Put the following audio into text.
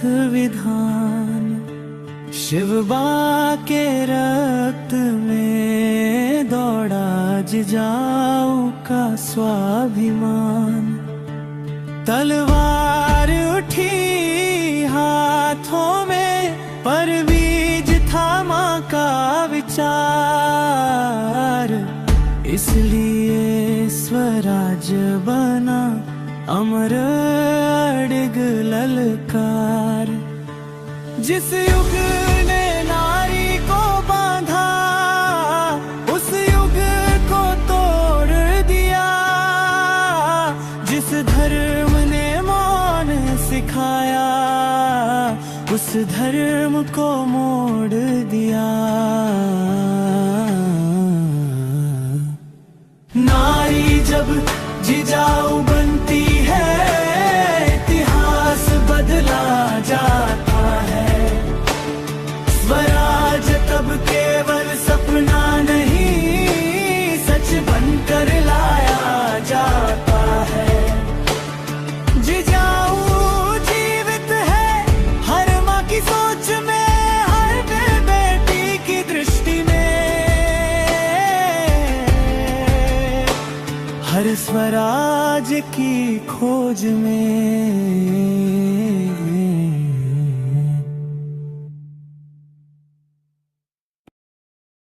विधान। शिवबा के रक्त में दौड़ा जिजाऊ का स्वाभिमान। तलवार उठी हाथों में, पर बीज था मां का विचार। इसलिए स्वराज बना अमर अडिग ललकार। जिस युग ने नारी को बांधा, उस युग को तोड़ दिया। जिस धर्म ने मौन सिखाया, उस धर्म को मोड़ दिया। नारी जब जिजाऊ बनती है, इतिहास बदला जाता है। स्वराज तब केवल सपना नहीं, सच बनकर लाया जाता है। जिजाऊ जीवित है हर माँ की सोच में, हर बेटी की दृष्टि में। हर स्वराज की खोज में।